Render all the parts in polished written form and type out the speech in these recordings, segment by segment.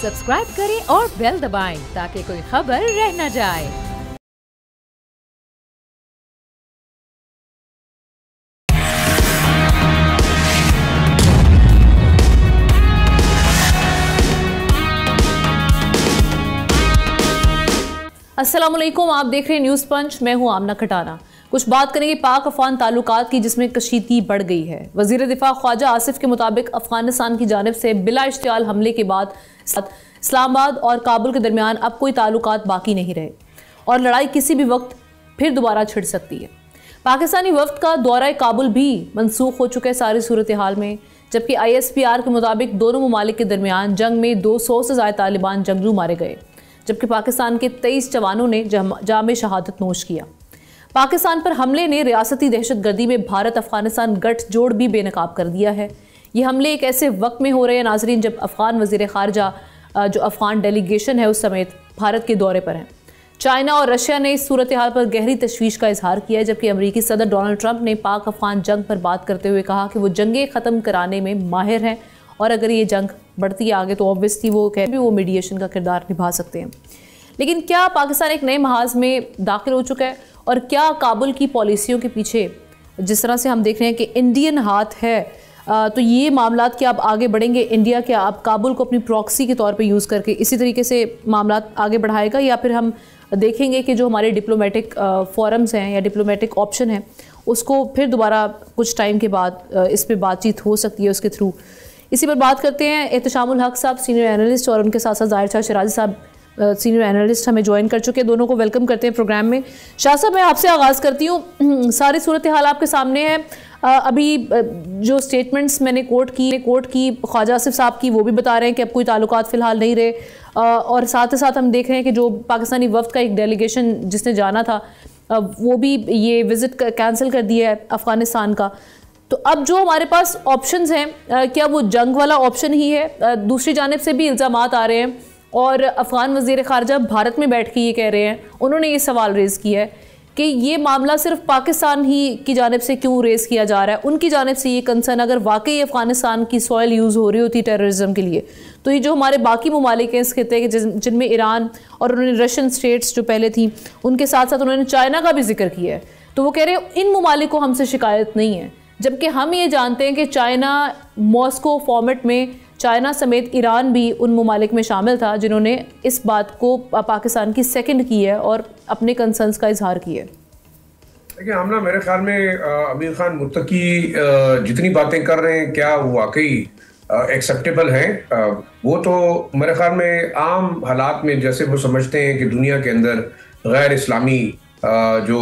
Subscribe करें और bell दबाएं ताकि कोई खबर रह न जाए। अस्सलामुअलैकुम, आप देख रहे हैं न्यूज़ पंच। मैं हूं आमना खटाना। कुछ बात करेंगे पाक अफगान ताल्लुकात की, जिसमें कशीदगी बढ़ गई है। वज़ीर दिफा ख्वाजा आसिफ के मुताबिक अफगानिस्तान की जानिब से बिला इश्तियाल हमले के बाद इस्लामाबाद और काबुल के दरमियान अब कोई ताल्लुकात बाकी नहीं रहे और लड़ाई किसी भी वक्त फिर दोबारा छिड़ सकती है। पाकिस्तानी वफ्द का दौरा काबुल भी मनसूख हो चुका है सारी सूरत हाल में, जबकि ISPR के मुताबिक दोनों ममालिक के दरमियान जंग में 200 से ज़्यादा तालिबान जंगजू मारे गए, जबकि पाकिस्तान के 23 जवानों ने जाम शहादत नोश किया। पाकिस्तान पर हमले ने रियासती दहशतगर्दी में भारत अफगानिस्तान गठजोड़ भी बेनकाब कर दिया है। ये हमले एक ऐसे वक्त में हो रहे हैं नाजरीन जब अफगान वज़ीर ख़ारजा जो अफगान डेलीगेशन है उस समेत भारत के दौरे पर हैं। चाइना और रशिया ने इस सूरत हाल पर गहरी तशवीश का इजहार किया है, जबकि अमरीकी सदर डोनाल्ड ट्रंप ने पाक अफगान जंग पर बात करते हुए कहा कि वो जंगें ख़त्म कराने में माहिर हैं और अगर ये जंग बढ़ती है आगे तो ऑब्वियसली वो मीडिएशन का किरदार निभा सकते हैं। लेकिन क्या पाकिस्तान एक नए महाज में दाखिल हो चुका है और क्या काबुल की पॉलिसियों के पीछे जिस तरह से हम देख रहे हैं कि इंडियन हाथ है, तो ये मामलात क्या अब आगे बढ़ेंगे? इंडिया क्या अब काबुल को अपनी प्रॉक्सी के तौर पे यूज़ करके इसी तरीके से मामलात आगे बढ़ाएगा, या फिर हम देखेंगे कि जो हमारे डिप्लोमेटिक फोरम्स हैं या डिप्लोमेटिक ऑप्शन है उसको फिर दोबारा कुछ टाइम के बाद इस पर बातचीत हो सकती है उसके थ्रू? इसी पर बात करते हैं। एहतशामुल हक साहब सीनियर एनालिस्ट और उनके साथ साथ ज़ाहिर शाह शिराजी साहब सीनियर एनालिस्ट हमें ज्वाइन कर चुके हैं। दोनों को वेलकम करते हैं प्रोग्राम में। शाह साहब, मैं आपसे आगाज़ करती हूँ। सारी सूरत हाल आपके सामने है। अभी जो स्टेटमेंट्स मैंने कोट की ख्वाजा आसिफ साहब की, वो भी बता रहे हैं कि अब कोई ताल्लुकात फ़िलहाल नहीं रहे, और साथ ही साथ हम देख रहे हैं कि जो पाकिस्तानी वफ्द का एक डेलीगेशन जिसने जाना था वो भी ये विज़िट कैंसिल कर दिया है अफ़गानिस्तान का। तो अब जो हमारे पास ऑप्शंस हैं, क्या वो जंग वाला ऑप्शन ही है? दूसरी जानिब से भी इल्ज़ामात आ रहे हैं और अफ़गान वज़ीर ख़ारजा भारत में बैठ के ये कह रहे हैं, उन्होंने ये सवाल रेज़ किया है कि ये मामला सिर्फ पाकिस्तान ही की जानिब से क्यों रेज़ किया जा रहा है। उनकी जानिब से ये कंसर्न अगर वाकई अफ़गानिस्तान की सॉइल यूज़ हो रही होती टेररिज्म के लिए, तो ये जो हमारे बाकी ममालिक हैं इस खिते के जिनमें ईरान और उन्होंने रशियन स्टेट्स जो पहले थी उनके साथ साथ उन्होंने चाइना का भी जिक्र किया है, तो वो कह रहे हैं इन ममालिक को हमसे शिकायत नहीं है, जबकि हम ये जानते हैं कि चाइना मॉस्को फॉर्मेट में चाइना समेत ईरान भी उन ममालिक में शामिल था जिन्होंने इस बात को पाकिस्तान की सेकंड की है और अपने कंसर्न्स का इजहार किया है। देखिए आमना, मेरे ख्याल में अमीर खान मुत्तकी जितनी बातें कर रहे हैं क्या वो वाकई एक्सेप्टेबल हैं? वो तो मेरे ख्याल में आम हालात में जैसे वो समझते हैं कि दुनिया के अंदर गैर इस्लामी जो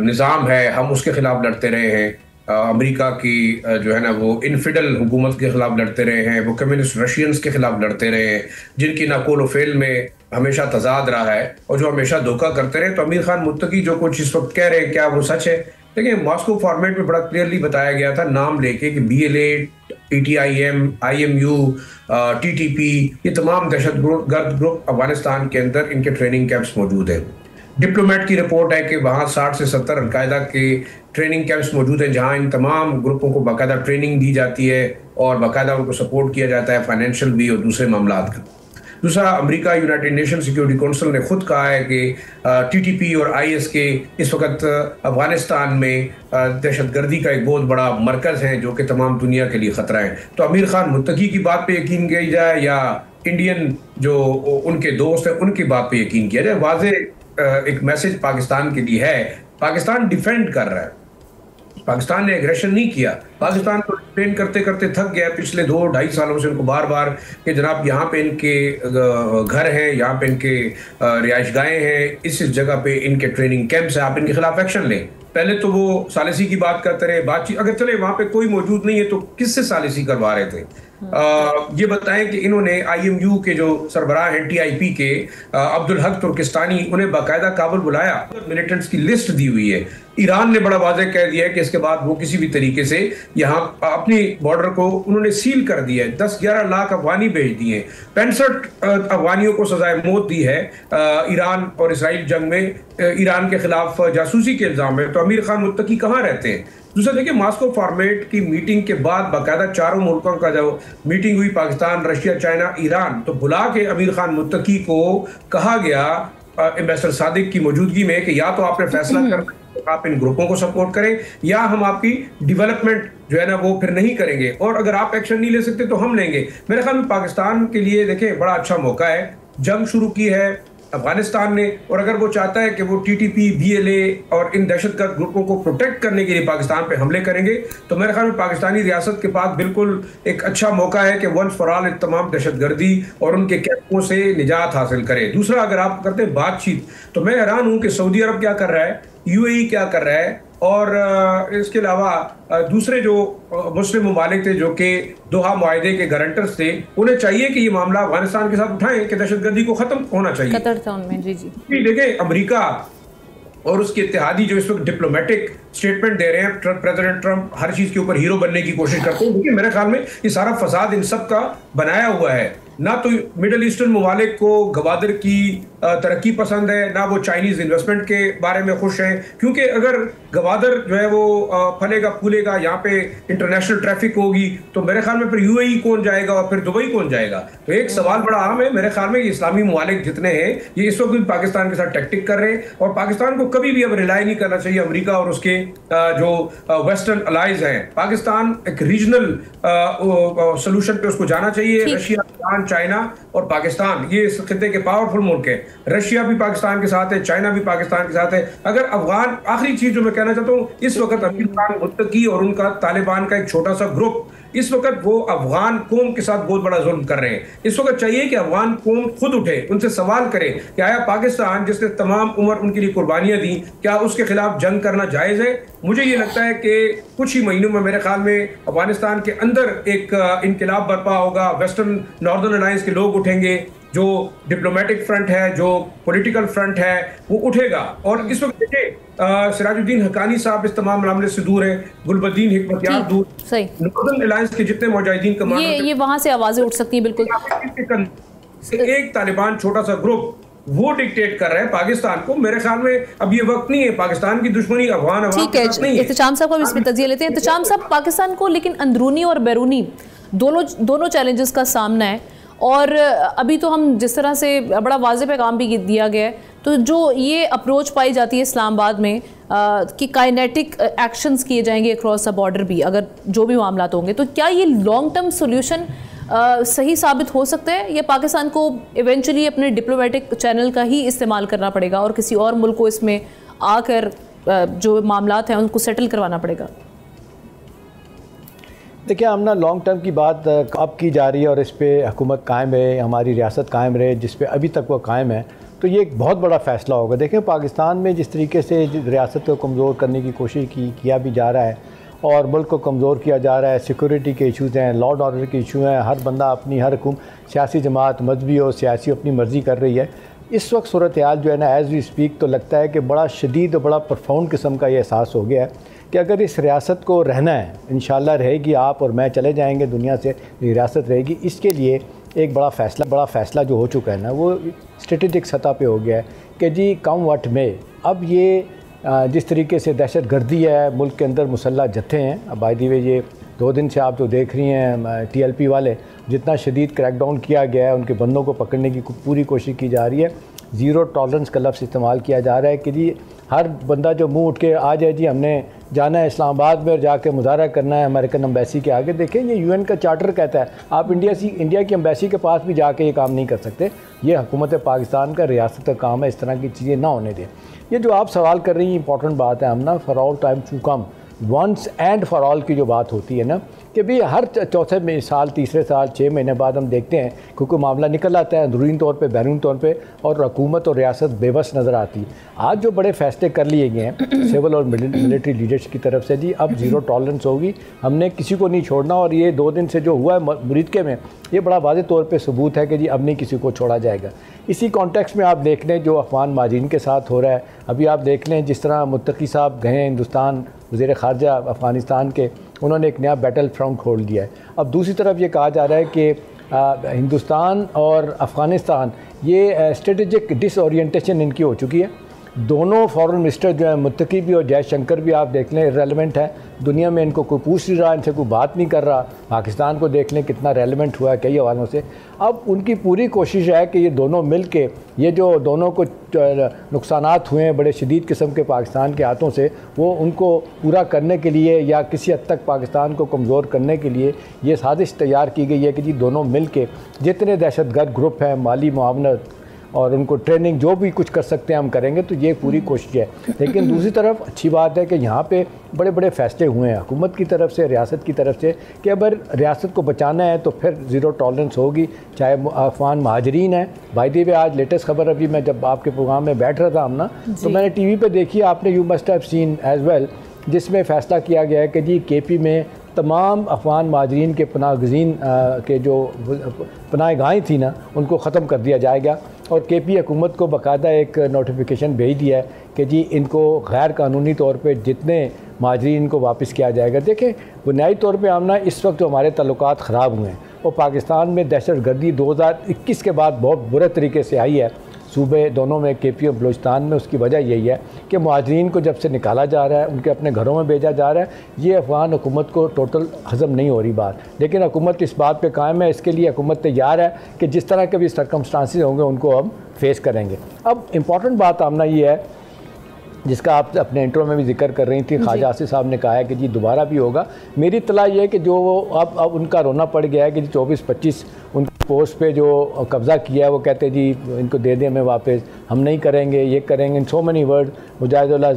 निज़ाम है हम उसके खिलाफ लड़ते रहे हैं, अमेरिका की जो है ना वो इनफिडल हुकूमत के खिलाफ लड़ते रहे हैं, वो कम्युनिस्ट रशियंस के खिलाफ लड़ते रहे हैं जिनकी नाकोल फेल में हमेशा तजाद रहा है और जो हमेशा धोखा करते रहे। तो अमीर खान मुत्तकी जो कुछ इस वक्त कह रहे हैं क्या वो सच है? देखिए, मॉस्को फॉर्मेट में बड़ा क्लियरली बताया गया था नाम लेके कि BLA, PTIM, IMU, TTP, ये तमाम दहशतगर्द ग्रुप अफगानिस्तान के अंदर इनके ट्रेनिंग कैंप्स मौजूद हैं। डिप्लोमेट की रिपोर्ट है कि वहाँ 60 से 70 अलकायदा के ट्रेनिंग कैंप्स मौजूद हैं जहाँ इन तमाम ग्रुपों को बाकायदा ट्रेनिंग दी जाती है और बाकायदा उनको सपोर्ट किया जाता है फाइनेंशियल भी और दूसरे मामलात का। दूसरा, America United nation security council ने खुद कहा है कि TTP और IS के इस वक्त अफगानिस्तान में दहशतगर्दी का एक बहुत बड़ा मरकज़ है जो कि तमाम दुनिया के लिए ख़तरा है। तो अमीर खान मुत्तकी की बात पे यकीन किया जाए या इंडियन जो उनके दोस्त हैं उनकी बात पे यकीन किया जाए? वाज़े एक मैसेज पाकिस्तान के लिए है, पाकिस्तान डिफेंड कर रहा है, पाकिस्तान ने एग्रेशन नहीं किया। पाकिस्तान को डिफेंड करते करते थक गया पिछले 2-2.5 सालों से। उनको बार बार कि जनाब यहाँ पे इनके घर हैं, यहाँ पे इनके रिहाइशगाहें हैं, इस जगह पे इनके ट्रेनिंग कैंप्स हैं, आप इनके खिलाफ एक्शन लें। पहले तो वो सालिसी की बात करते रहे, बातचीत अगर चले वहाँ पे कोई मौजूद नहीं है तो किससे सालिसी करवा रहे थे? ये बताएं कि इन्होंने IMU के जो सरबराह हैं TIP के अब्दुल हक तुर्किस्तानी, उन्हें बाकायदा काबुल बुलाया, मिलिटेंट्स की लिस्ट दी हुई है। ईरान ने बड़ा वाज़ेह कह दिया है कि इसके बाद वो किसी भी तरीके से यहाँ अपनी बॉर्डर को उन्होंने सील कर दिया है। 10-11 लाख अफगानी भेज दिए, 65 अफगानियों को सजाए मौत दी है। ईरान और इसराइल जंग में ईरान के खिलाफ जासूसी के इल्ज़ाम है। तो अमीर खान मुत्तकी कहाँ रहते हैं? दूसरा देखिए, मॉस्को फॉर्मेट की मीटिंग के बाद बाकायदा चारों मुल्कों का जो मीटिंग हुई, पाकिस्तान, रशिया, चाइना, ईरान, तो बुला के अमीर खान मुत्तकी को कहा गया एम्बेसडर सादिक की मौजूदगी में कि या तो आपने फैसला करना, आप इन ग्रुपों को सपोर्ट करें, या हम आपकी डेवलपमेंट जो है ना वो फिर नहीं करेंगे, और अगर आप एक्शन नहीं ले सकते तो हम लेंगे। मेरे ख्याल में पाकिस्तान के लिए देखें बड़ा अच्छा मौका है। जंग शुरू की है अफगानिस्तान ने, और अगर वो चाहता है कि वो टीटीपी, BLA और इन दहशतगर्द ग्रुपों को प्रोटेक्ट करने के लिए पाकिस्तान पे हमले करेंगे, तो मेरे ख्याल में पाकिस्तानी रियासत के पास बिल्कुल एक अच्छा मौका है कि वंस फॉर ऑल तमाम दहशतगर्दी और उनके कैंपों से निजात हासिल करे। दूसरा, अगर आप करते हैं बातचीत, तो मैं हैरान हूं कि सऊदी अरब क्या कर रहा है, UAE क्या कर रहा है, और इसके अलावा दूसरे जो मुस्लिम ममालिक थे जो कि दोहा मुआहदे के गारंटर्स थे, उन्हें चाहिए कि ये मामला अफगानिस्तान के साथ उठाएं कि दहशतगर्दी को खत्म होना चाहिए। कतर था उनमें, जी जी। देखें, अमेरिका और उसके इत्तेहादी जो इस वक्त डिप्लोमेटिक स्टेटमेंट दे रहे हैं, प्रेसिडेंट ट्रंप हर चीज के ऊपर हीरो बनने की कोशिश करते हैं, लेकिन मेरे ख्याल में ये सारा फसाद इन सब का बनाया हुआ है। ना तो मिडल ईस्टर्न ममालिक को गवादर की तरक्की पसंद है, ना वो चाइनीज इन्वेस्टमेंट के बारे में खुश हैं, क्योंकि अगर गवादर जो है वो फलेगा फूलेगा, यहाँ पे इंटरनेशनल ट्रैफिक होगी, तो मेरे ख्याल में फिर UAE कौन जाएगा और फिर दुबई कौन जाएगा। तो एक सवाल बड़ा आम है, मेरे ख्याल में इस्लामी ममालिक जितने हैं ये इस वक्त भी पाकिस्तान के साथ टैक्टिक कर रहे हैं, और पाकिस्तान को कभी भी अब रिलाई नहीं करना चाहिए अमेरिका और उसके जो वेस्टर्न अलाइज हैं। पाकिस्तान एक रीजनल सोल्यूशन पे उसको जाना चाहिए। रशिया, ईरान, चाइना और पाकिस्तान, ये इस खित्ते के पावरफुल मुल्क है। रशिया भी पाकिस्तान के साथ है, चाइना भी पाकिस्तान के साथ है। अगर अफगान, आखिरी चीज जो मैं कहना चाहता हूँ, इस वक्त अमीर खान मुत्तकी और उनका तालिबान का एक छोटा सा ग्रुप, इस वक्त वो अफगान कौम के साथ बहुत बड़ा जुल्म कर रहे हैं। इस वक्त चाहिए कि अफगान कौम खुद उठे, उनसे सवाल करे कि आया पाकिस्तान जिसने तमाम उम्र उनके लिए कुर्बानियां दी, क्या उसके खिलाफ जंग करना जायज है? मुझे ये लगता है कि कुछ ही महीनों में मेरे ख्याल में अफगानिस्तान के अंदर एक इनकलाब बर्पा होगा, वेस्टर्न नॉर्दर्न अलायंस के लोग उठेंगे, जो डिप्लोमेटिक फ्रंट है, जो पॉलिटिकल फ्रंट है, वो उठेगा। और इस वक्त देखिए, सिराजुद्दीन हक्कानी साहब इस तमाम मामले से दूर है, गुलबद्दीन हिकमतयार दूर, नॉर्दर्न अलायंस के जितने मुजाहिदीन कमांडर, ये वहां से आवाजें उठ सकती हैं। बिल्कुल, एक तालिबान छोटा सा ग्रुप वो डिक्टेट कर रहे हैं पाकिस्तान को। मेरे ख्याल में अब ये वक्त नहीं है पाकिस्तान की दुश्मनी अफगान अवाम के साथ नहीं है। इत्तेशाम साहब को इसमें तजिया लेते हैं। इत्तेशाम साहब, पाकिस्तान को लेकिन अंदरूनी और बैरूनी दोनों चैलेंजेस का सामना है, और अभी तो हम जिस तरह से बड़ा वाज़े पैगाम भी दिया गया है, तो जो ये अप्रोच पाई जाती है इस्लामाबाद में कि काइनेटिक एक्शंस किए जाएंगे अक्रॉस द बॉर्डर भी, अगर जो भी मामला होंगे, तो क्या ये लॉन्ग टर्म सोल्यूशन सही साबित हो सकता है, या पाकिस्तान को इवेंचुअली अपने डिप्लोमेटिक चैनल का ही इस्तेमाल करना पड़ेगा और किसी और मुल्क को इसमें आकर जो मामलात हैं उनको सेटल करवाना पड़ेगा? देखिए, हम ना लॉन्ग टर्म की बात अब की जा रही है और इस पर हुकूमत कायम है, हमारी रियासत कायम रहे, जिस पे अभी तक वो कायम है, तो ये एक बहुत बड़ा फ़ैसला होगा। देखें, पाकिस्तान में जिस तरीके से रियासत को कमज़ोर करने की कोशिश किया भी जा रहा है और मुल्क को कमज़ोर किया जा रहा है, सिक्योरिटी के इशूज़ हैं, लॉ एंड ऑर्डर के इशू हैं, हर बंदा अपनी, हर सियासी जमात, मजहबी हो सियासी, अपनी मर्ज़ी कर रही है। इस वक्त सूरत हाल जो है ना, एज़ वी स्पीक, तो लगता है कि बड़ा शदीद और बड़ा प्रोफाउंड किस्म का ये एहसास हो गया है कि अगर इस रियासत को रहना है, इंशाल्लाह रहेगी, आप और मैं चले जाएंगे दुनिया से, रियासत रहेगी। इसके लिए एक बड़ा फ़ैसला जो हो चुका है ना, वो स्ट्रेटेजिक सतह पे हो गया है कि जी कम वट में अब ये जिस तरीके से दहशत गर्दी है, मुल्क के अंदर मुसल्लह जत्थे हैं। अब बाय द वे ये 2 दिन से आप जो देख रही हैं TLP वाले, जितना शदीद क्रैकडाउन किया गया है, उनके बंदों को पकड़ने की पूरी कोशिश की जा रही है। ज़ीरो टॉलरेंस का लफ्ज़ इस्तेमाल किया जा रहा है कि जी हर बंदा जो मुंह उठ के आ जाए, जी हमने जाना है इस्लामाबाद में और जाके मुजाहरा करना है अमेरिकन एम्बेसी के आगे। देखें, ये UN का चार्टर कहता है, आप इंडिया की एम्बेसी के पास भी जाके ये काम नहीं कर सकते। ये हुकूमत पाकिस्तान का, रियासत का काम है, इस तरह की चीज़ें ना होने दें। ये जो आप सवाल कर रही हैं, इंपॉर्टेंट बात है। हम ना for all time to come, once and for all की जो बात होती है ना, कि भाई हर चौथे साल, तीसरे साल, 6 महीने बाद हम देखते हैं क्योंकि मामला निकल आता है अंदरूनी तौर पे, बैरूनी तौर पे, और हुकूमत और रियासत बेबस नज़र आती है। आज जो बड़े फैसले कर लिए गए हैं सिविल और मिलिट्री लीडर्स की तरफ से, जी अब ज़ीरो टॉलरेंस होगी, हमने किसी को नहीं छोड़ना। और ये 2 दिन से जो हुआ है मुरीदके में, ये बड़ा वाज़ेह तौर पर सबूत है कि जी अब नहीं किसी को छोड़ा जाएगा। इसी कॉन्टेक्स्ट में आप देख लें जो अफगान माजीन के साथ हो रहा है, अभी आप देख लें जिस तरह मुत्तकी साहब गए हिंदुस्तान, वज़ीर ख़ारजा अफ़गानिस्तान के, उन्होंने एक नया बैटल फ्रंट खोल दिया है। अब दूसरी तरफ ये कहा जा रहा है कि हिंदुस्तान और अफ़गानिस्तान, ये स्ट्रेटेजिक डिसओरिएंटेशन इनकी हो चुकी है। दोनों फॉरेन मिनिस्टर जो है मुत्तकी भी और जयशंकर भी आप देख लें इररेलेवेंट है, दुनिया में इनको कोई पूछ नहीं रहा, इनसे कोई बात नहीं कर रहा। पाकिस्तान को देख लें कितना रेलेवेंट हुआ है कई हवालों से। अब उनकी पूरी कोशिश है कि ये दोनों मिल के ये जो दोनों को नुकसानात हुए हैं बड़े शदीद किस्म के पाकिस्तान के हाथों से, वो उनको पूरा करने के लिए या किसी हद तक पाकिस्तान को कमज़ोर करने के लिए ये साजिश तैयार की गई है कि जी दोनों मिल के जितने दहशतगर्द ग्रुप हैं, माली मुआवनत और उनको ट्रेनिंग जो भी कुछ कर सकते हैं हम करेंगे। तो ये पूरी कोशिश है। लेकिन दूसरी तरफ अच्छी बात है कि यहाँ पे बड़े बड़े फ़ैसले हुए हैं हुकूमत की तरफ से, रियासत की तरफ से, कि अगर रियासत को बचाना है तो फिर ज़ीरो टॉलरेंस होगी, चाहे अफगान महाजरीन है। भाई दी आज लेटेस्ट खबर, अभी मैं जब आपके प्रोग्राम में बैठ रहा था हम ना, तो मैंने टीवी पे देखी, आपने you must have seen as well, जिसमें फ़ैसला किया गया है कि जी केपी में तमाम अफगान महाजरीन के पनाहगज़ीन के जो पनाहगाहें थी ना, उनको ख़त्म कर दिया जाएगा। और केपी हुकूमत को बाकायदा एक नोटिफिकेशन भेज दिया है कि जी इनको गैर कानूनी तौर पे जितने महाजरीन को वापस किया जाएगा। देखें, बुनियादी तौर पे हम ना इस वक्त जो हमारे ताल्लुकात ख़राब हुए हैं और पाकिस्तान में दहशतगर्दी 2021 के बाद बहुत बुरे तरीके से आई है सूबे दोनों में, केपी और बलूचिस्तान में। उसकी वजह यही है कि मुहाजिरीन को जब से निकाला जा रहा है, उनके अपने घरों में भेजा जा रहा है, ये अफगान हुकूमत को टोटल हज़म नहीं हो रही बात। लेकिन हुकूमत इस बात पे कायम है, इसके लिए हुकूमत तैयार है कि जिस तरह के भी सर्कमस्टांसेस होंगे उनको हम फेस करेंगे। अब इम्पॉर्टेंट बात आमना ये है जिसका आप अपने इंट्रो में भी जिक्र कर रही थी, ख्वाजा आसिफ साहब ने कहा है कि जी दोबारा भी होगा। मेरी इत्तला ये है कि जो अब उनका रोना पड़ गया है कि 24-25 उनकी पोस्ट पे जो कब्ज़ा किया है, वो कहते हैं जी इनको दे दें हमें वापस, हम नहीं करेंगे, ये करेंगे, इन सो मैनी वर्ड। मुजाहिदुल्लाह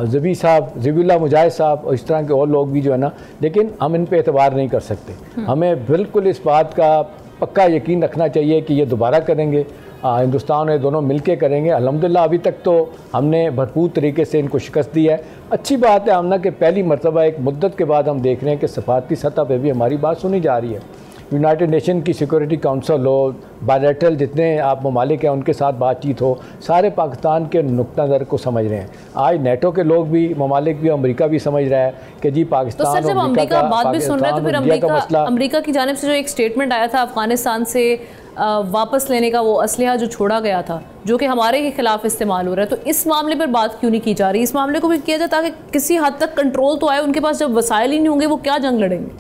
ज़बी साहब, ज़बीउल्लाह मुजाहिद साहब और इस तरह के और लोग भी जो है ना, लेकिन हम इन पर एतबार नहीं कर सकते। हमें बिल्कुल इस बात का पक्का यकीन रखना चाहिए कि ये दोबारा करेंगे, हिंदुस्तान और दोनों मिलके करेंगे। अल्हम्दुलिल्लाह अभी तक तो हमने भरपूर तरीके से इनको शिकस्त दी है। अच्छी बात है आमना कि पहली मरतबा एक मुद्दत के बाद हम देख रहे हैं कि सफारती सतह पे भी हमारी बात सुनी जा रही है। यूनाइटेड नेशन की सिक्योरिटी काउंसिल हो, बायलैटरल जितने आप ममालिक हैं उनके साथ बातचीत हो, सारे पाकिस्तान के नुक्ता नज़र को समझ रहे हैं। आज नेटो के लोग भी, ममालिक भी, अमेरिका भी समझ रहा है कि जी पाकिस्तान तो सर जब अमेरिका बात भी सुन रहा है तो फिर अमेरिका की जानिब से जो एक स्टेटमेंट आया था अफगानिस्तान से वापस लेने का, वो असलहा जो छोड़ा गया था जो कि हमारे के खिलाफ इस्तेमाल हो रहा है, तो इस मामले पर बात क्यों नहीं की जा रही? इस मामले को भी किया जाए ताकि किसी हद तक कंट्रोल तो आए। उनके पास जब वसाइल ही नहीं होंगे वो क्या जंग लड़ेंगे?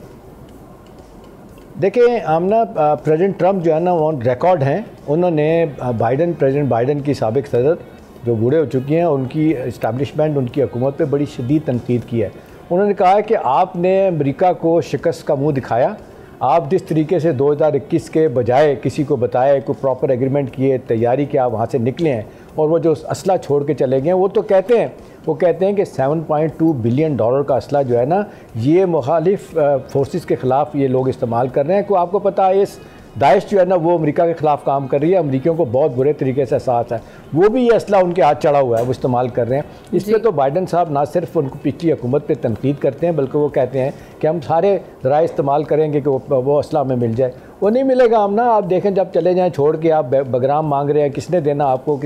देखिए आमना, प्रेसिडेंट ट्रंप जो है ना वो रिकॉर्ड हैं, उन्होंने प्रेसिडेंट बाइडन की साबिक सदर जो बूढ़े हो चुकी हैं, उनकी इस्टेब्लिशमेंट, उनकी हुकूमत पे बड़ी शदीद तनकीद की है। उन्होंने कहा है कि आपने अमेरिका को शिकस्त का मुंह दिखाया। आप जिस तरीके से 2021 के बजाय किसी को बताए, कोई प्रॉपर एग्रीमेंट किए, तैयारी के आप वहाँ से निकले हैं और वो जो असला छोड़ के चले गए, वो कहते हैं कि $7.2 बिलियन का असला जो है ना, ये मुखालिफ फोर्सेस के ख़िलाफ़ ये लोग इस्तेमाल कर रहे हैं। को आपको पता है इस दाइश जो है ना वो अमेरिका के ख़िलाफ़ काम कर रही है, अमेरिकियों को बहुत बुरे तरीके से एहसास है, वो भी ये असला उनके हाथ चढ़ा हुआ है, वो इस्तेमाल कर रहे हैं। इस पर तो बाइडन साहब ना सिर्फ उनको पिछली हुकूमत पे तनकीद करते हैं, बल्कि वो कहते हैं कि हम सारे ज़राए इस्तेमाल करेंगे कि वो असला हमें मिल जाए। वो नहीं मिलेगा हम ना, आप देखें जब चले जाएँ छोड़ के, आप बगराम मांग रहे हैं, किसने देना आपको?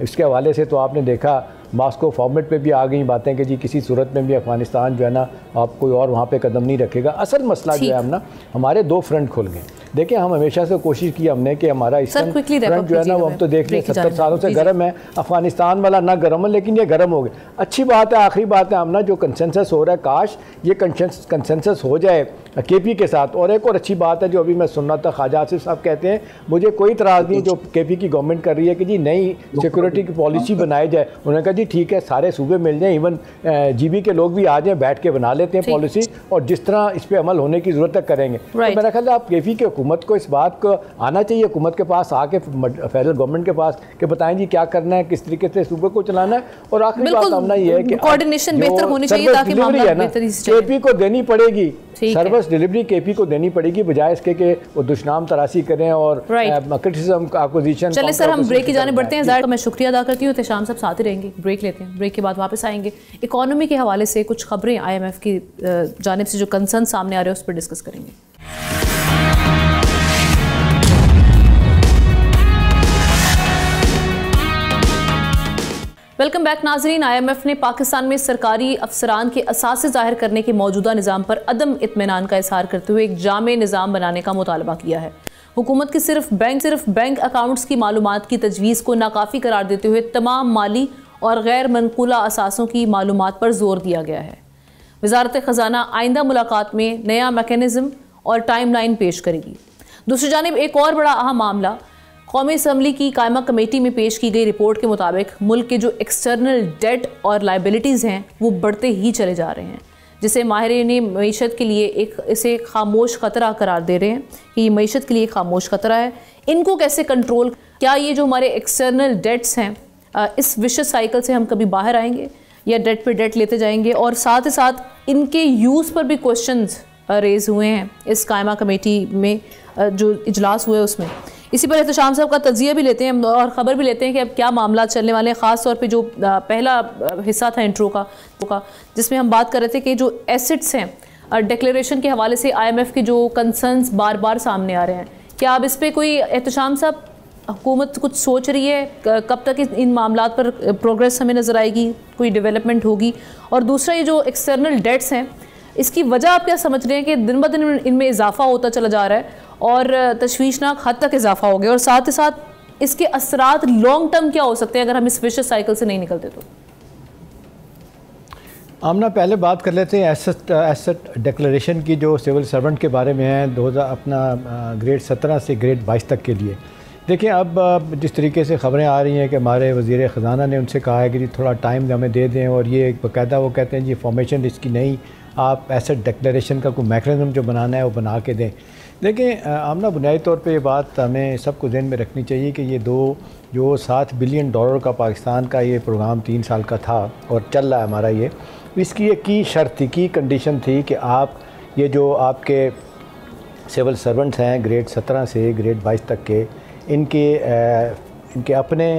इसके हवाले से तो आपने देखा मास्को फॉर्मेट पे भी आ गई बातें कि जी किसी सूरत में भी अफगानिस्तान जो है ना आप कोई और वहाँ पे कदम नहीं रखेगा। असल मसला जो है हम ना, हमारे 2 फ्रंट खुल गए। देखिए हम हमेशा से कोशिश की हमने कि हमारा ईस्टर्न फ्रंट जो है ना वो हम तो देख लें 70 सालों से गर्म है, अफगानिस्तान वाला ना गर्म है, लेकिन ये गर्म हो गया। अच्छी बात है, आखिरी बात है हमना जो कंसेंसस हो रहा है, काश ये कंसेंसस हो जाए केपी के साथ। और एक और अच्छी बात है जो अभी मैं सुन रहा था, ख्वाजा आसिफ साहब कहते हैं मुझे कोई इतराज़ नहीं जो केपी की गवर्नमेंट कर रही है कि जी नई सिक्योरिटी की पॉलिसी बनाई जाए। उन्होंने कहा जी ठीक है, सारे सूबे मिल जाएँ, इवन जीबी के लोग भी आ जाएँ, बैठ के बना लेते हैं पॉलिसी, और जिस तरह इस पर अमल होने की ज़रूरत है करेंगे। तो मेरा ख्याल है आप केपी की हुकूमत को इस बात को आना चाहिए, हुकूमत के पास आके, फेडरल गवर्नमेंट के पास, कि बताएं जी क्या करना है, किस तरीके से सूबे को चलाना है। और आखिरी बात हमने ये है कि कोऑर्डिनेशन बेहतर होनी चाहिए ताकि मामला बेहतरी से चले। केपी को देनी पड़ेगी, सर्विस डिलीवरी केपी को देनी पड़ेगी, बजाय इसके कि वो दुश्मनाम तराशी करें और क्रिटिसिज्म एक्विजिशन। चलिए सर हम ब्रेक की जाने बढ़ते हैं। ज़ाहिर मैं शुक्रिया अदा करती हूँ, इत्तेशाम साहब साथ ही रहेंगे। ब्रेक लेते हैं, ब्रेक के बाद वापस आएंगे। इकोनॉमी के हवाले से कुछ खबरें IMF की जानिब से जो कंसर्न सामने आ रहे हैं उस पर डिस्कस करेंगे। वेलकम बैक नाजरीन। IMF ने पाकिस्तान में सरकारी अफसरान के असासे जाहिर करने के मौजूदा निज़ाम पर अदम इत्मीनान का इजहार करते हुए एक जामे निज़ाम बनाने का मुतालबा किया है। हुकूमत की सिर्फ बैंक अकाउंट्स की मालूमात की तजवीज़ को नाकाफ़ी करार देते हुए तमाम माली और गैर मनकूला असासों की मालूमात पर जोर दिया गया है। वज़ारत ख़जाना आइंदा मुलाकात में नया मैकेनिज़्म और टाइम लाइन पेश करेगी। दूसरी जानिब एक और बड़ा अहम मामला, कौमी असम्बली की कायमा कमेटी में पेश की गई रिपोर्ट के मुताबिक मुल्क के जो एक्सटर्नल डेट और लाइबिलिटीज़ हैं वो बढ़ते ही चले जा रहे हैं, जिसे माहिरीन मईशत के लिए इसे खामोश ख़तरा करार दे रहे हैं कि ये मईशत के लिए खामोश ख़तरा है। इनको कैसे कंट्रोल, क्या ये जो हमारे एक्सटर्नल डेट्स हैं इस विशेष साइकिल से हम कभी बाहर आएंगे या डेट पे डेट लेते जाएंगे? और साथ ही साथ इनके यूज़ पर भी क्वेश्चंस रेज हुए हैं इस कायमा कमेटी में जो इजलास हुए उसमें। इसी पर एहतशाम साहब का तजिया भी लेते हैं और ख़बर भी लेते हैं कि अब क्या मामला चलने वाले हैं। ख़ास तौर पे जो पहला हिस्सा था इंट्रो का जिसमें हम बात कर रहे थे कि जो एसेट्स हैं डिक्लेरेशन के हवाले से IMF के जो कंसर्न्स बार बार सामने आ रहे हैं, क्या अब इस पर कोई एहतशाम साहब हुकूमत कुछ सोच रही है? कब तक इन मामलात पर प्रोग्रेस हमें नज़र आएगी, कोई डेवलपमेंट होगी? और दूसरा ये जो एक्सटर्नल डेट्स हैं इसकी वजह आप क्या समझ रहे हैं कि दिन ब दिन इनमें इजाफा होता चला जा रहा है और तशवीशनाक हद तक इजाफा हो गया, और साथ ही साथ इसके असरात लॉन्ग टर्म क्या हो सकते हैं अगर हम इस विशेष साइकिल से नहीं निकलते तो? आमना पहले बात कर लेते हैं एसेट डिक्लेरेशन की जो सिविल सर्वेंट के बारे में है 2000 अपना ग्रेड 17 से ग्रेड 22 तक के लिए। देखिए अब जिस तरीके से ख़बरें आ रही हैं कि हमारे वज़ीर ख़जाना ने उनसे कहा है कि जी थोड़ा टाइम हमें दे दें, और ये बाकायदा वो कहते हैं जी फॉर्मेशन इसकी नहीं, आप एसेट डिक्लेरेशन का कोई मैकेनिज़्म जो बनाना है वो बना के दें। देखिए आमना बुनियादी तौर पे ये बात हमें सबको ध्यान में रखनी चाहिए कि ये जो $7 बिलियन का पाकिस्तान का ये प्रोग्राम 3 साल का था और चल रहा है हमारा ये, इसकी एक की शर्त थी, की कंडीशन थी कि आप ये जो आपके सिविल सर्वेंट्स हैं ग्रेड 17 से ग्रेड 22 तक के, इनके अपने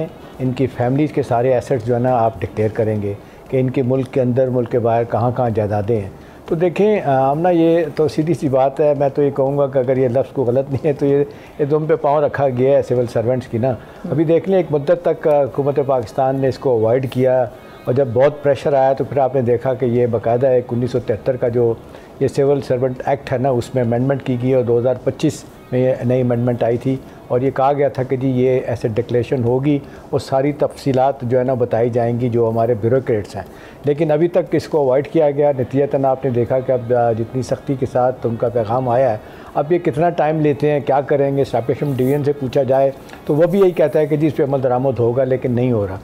इनकी फैमिलीज़ के सारे एसेट्स जो है ना आप डिक्लेयर करेंगे कि इनके मुल्क के अंदर मुल्क के बाहर कहाँ जायदादें हैं। तो देखें आमना ये तो सीधी सी बात है, मैं तो ये कहूँगा कि अगर ये लफ्ज़ को गलत नहीं है तो ये दुम पे पाँव रखा गया है सिविल सर्वेंट्स की ना। अभी देख लें एक मुद्दत तक हुकूमत पाकिस्तान ने इसको अवॉइड किया, और जब बहुत प्रेशर आया तो फिर आपने देखा कि ये बाकायदा एक 1973 का जो ये सिविल सर्वेंट एक्ट है ना उसमें अमेंडमेंट की गई और 2025 में ये नई अमेंडमेंट आई थी, और ये कहा गया था कि जी ये एसेट डिक्लेरेशन होगी और सारी तफसीलात जो है ना बताई जाएंगी जो हमारे ब्यूरोक्रेट्स हैं। लेकिन अभी तक इसको अवॉइड किया गया। नतीजतन आपने देखा कि अब जितनी सख्ती के साथ उनका पैगाम आया है, अब ये कितना टाइम लेते हैं, क्या करेंगे। स्टैटिस्टिक्स डिवीज़न से पूछा जाए तो वह भी यही कहता है कि जी इस पर अमल दरामद होगा, लेकिन नहीं हो रहा।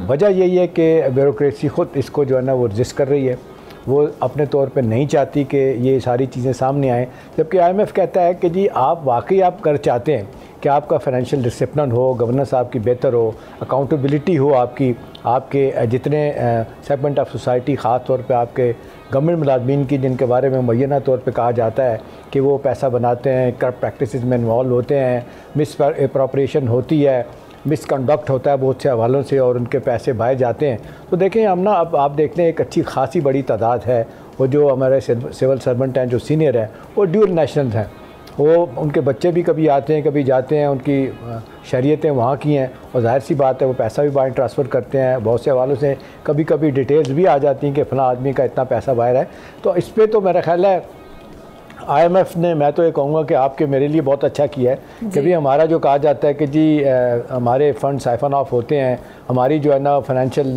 वजह यही है कि ब्यूरोक्रेसी ख़ुद इसको जो है ना वो रजिस्ट कर रही है, वो अपने तौर पे नहीं चाहती कि ये सारी चीज़ें सामने आएँ। जबकि IMF कहता है कि जी आप वाकई आप कर चाहते हैं कि आपका फाइनेंशियल डिसिप्लिन हो, गवर्नेंस आपकी बेहतर हो, अकाउंटेबिलिटी हो आपके जितने सेगमेंट ऑफ सोसाइटी, ख़ास तौर पे आपके गवर्नमेंट मुलाजमीन की जिनके बारे में मुय्यना तौर पे कहा जाता है कि वो पैसा बनाते हैं, करप्ट प्रैक्टिसेस में इन्वॉल्व होते हैं, मिस अप्रोप्रिएशन होती है, मिसकंडक्ट होता है बहुत से हवालों से और उनके पैसे बाहर जाते हैं। तो देखें हम ना अब आप देखते हैं एक अच्छी खासी बड़ी तादाद है वो जो हमारे सिविल सर्वेंट हैं जो सीनियर हैं वो ड्यूल नेशनल्स हैं, वो उनके बच्चे भी कभी आते हैं कभी जाते हैं, उनकी शरीयतें वहाँ की हैं और जाहिर सी बात है वो पैसा भी बाहर ट्रांसफ़र करते हैं। बहुत से हवालों से कभी कभी डिटेल्स भी आ जाती हैं कि फ़लाँ आदमी का इतना पैसा बाहर है। तो इस पर तो मेरा ख्याल है IMF ने, मैं तो ये कहूँगा कि आपके मेरे लिए बहुत अच्छा किया है कि भी हमारा जो कहा जाता है कि जी हमारे फंड साइफन ऑफ होते हैं, हमारी जो है ना फाइनेंशियल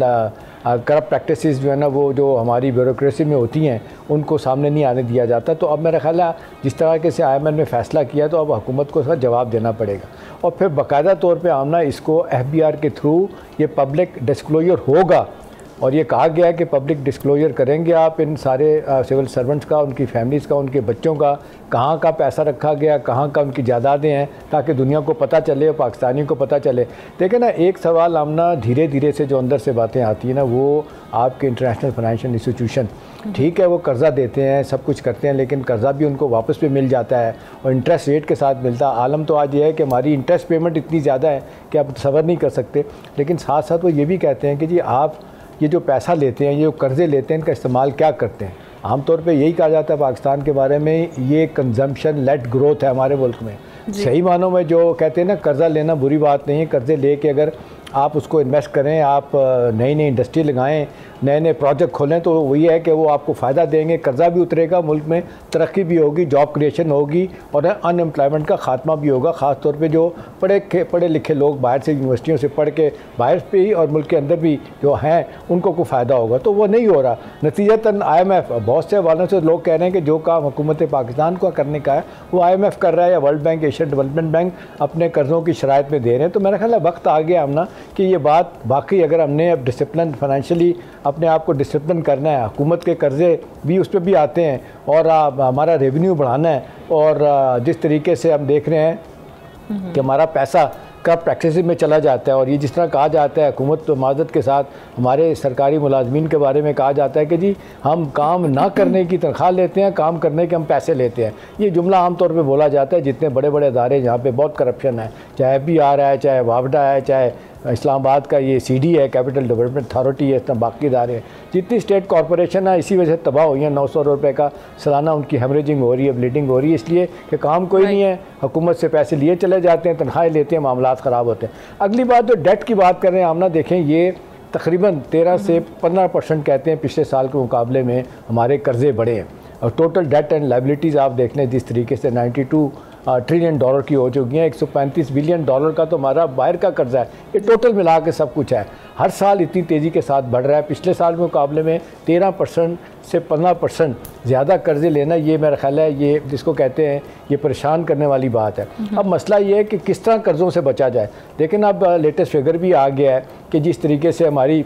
करप्ट प्रैक्टिसेस जो है ना वो जो हमारी ब्यूरोक्रेसी में होती हैं उनको सामने नहीं आने दिया जाता। तो अब मेरा ख्याल है जिस तरह से IMF ने फ़ैसला किया तो अब हुकूमत को इसका जवाब देना पड़ेगा, और फिर बाकायदा तौर पर आमना इसको FBR के थ्रू ये पब्लिक डिस्क्लोजर होगा, और ये कहा गया है कि पब्लिक डिस्क्लोजर करेंगे आप इन सारे सिविल सर्वेंट्स का, उनकी फैमिलीज़ का, उनके बच्चों का, कहाँ का पैसा रखा गया, कहाँ का उनकी जायदादें हैं, ताकि दुनिया को पता चले और पाकिस्तानियों को पता चले। देखिए ना एक सवाल आमना धीरे धीरे से जो अंदर से बातें आती हैं ना वो आपके इंटरनेशनल फाइनेंशियल इंस्टीट्यूशन ठीक है वो कर्ज़ा देते हैं सब कुछ करते हैं, लेकिन कर्ज़ा भी उनको वापस भी मिल जाता है और इंटरेस्ट रेट के साथ मिलता है। आलम तो आज ये है कि हमारी इंटरेस्ट पेमेंट इतनी ज़्यादा है कि आप सब्र नहीं कर सकते, लेकिन साथ साथ वो ये भी कहते हैं कि जी आप ये जो पैसा लेते हैं, ये जो कर्ज़े लेते हैं, इनका इस्तेमाल क्या करते हैं। आमतौर पे यही कहा जाता है पाकिस्तान के बारे में, ये कंजम्पशन लेट ग्रोथ है हमारे मुल्क में। सही मानों में जो कहते हैं ना कर्ज़ा लेना बुरी बात नहीं है, कर्ज़े ले के अगर आप उसको इन्वेस्ट करें, आप नई नई इंडस्ट्री लगाएं, नए नए प्रोजेक्ट खोलें, तो वही है कि वो आपको फ़ायदा देंगे, कर्जा भी उतरेगा, मुल्क में तरक्की भी होगी, जॉब क्रिएशन होगी और अनएम्प्लॉयमेंट का खात्मा भी होगा। ख़ास तौर पे जो पढ़े लिखे लोग बाहर से यूनिवर्सिटियों से पढ़ के बाहर भी और मुल्क के अंदर भी जो हैं उनको को फ़ायदा होगा, तो वो नहीं हो रहा। नतीजतन IMF, बहुत से हवालों से लोग कह रहे हैं कि जो काम हुकूमत पाकिस्तान को करने का है वो IMF कर रहा है या world bank, Asian development bank अपने कर्ज़ों की शराइत में दे रहे हैं। तो मेरा ख्याल है वक्त आ गया हमना कि ये बात वाकई, अगर हमने अब डिसिप्लिन फाइनेंशियली अपने आप को डिसिप्लिन करना है, हुकूमत के कर्ज़े भी उस पर भी आते हैं और हमारा रेवेन्यू बढ़ाना है, और जिस तरीके से हम देख रहे हैं कि हमारा पैसा का प्रैक्टिस में चला जाता है, और ये जिस तरह कहा जाता है हुकूमत माजत के साथ हमारे सरकारी मुलाजमीन के बारे में कहा जाता है कि जी हम काम ना करने की तनख्वाह लेते हैं, काम करने के हम पैसे लेते हैं। ये जुमला आमतौर पे बोला जाता है जितने बड़े बड़े इदारे जहाँ पे बहुत करप्शन है, चाहे FBR है, चाहे वावडा है, चाहे इस्लामाबाद का ये CD है, कैपिटल डेवलपमेंट अथॉरिटी है, इतना बाकी इदारे हैं, जितनी स्टेट कॉरपोरेशन है इसी वजह से तबाह हुई हैं। 900 रुपये का सालाना उनकी हेमरेजिंग हो रही है, ब्लीडिंग हो रही है, इसलिए कि काम कोई नहीं है, हुकूमत से पैसे लिए चले जाते हैं, तनख्वाहें लेते हैं, मामलात ख़राब होते हैं। अगली बात जो डेट की बात कर रहे हैं आमना, देखें ये तकरीबन 13 से 15% कहते हैं पिछले साल के मुकाबले में हमारे कर्ज़े बढ़े हैं, और टोटल डेट एंड लाइबिलिटीज़ आप देख लें जिस तरीके से 92 ट्रिलियन डॉलर की हो चुकी हैं। 135 बिलियन डॉलर का तो हमारा बाहर का कर्जा है, ये टोटल मिला के सब कुछ है। हर साल इतनी तेज़ी के साथ बढ़ रहा है, पिछले साल के मुकाबले में 13% से 15% ज़्यादा कर्जे लेना, ये मेरा ख्याल है ये जिसको कहते हैं ये परेशान करने वाली बात है। अब मसला ये है कि किस तरह कर्ज़ों से बचा जाए। लेकिन अब लेटेस्ट फिगर भी आ गया है कि जिस तरीके से हमारी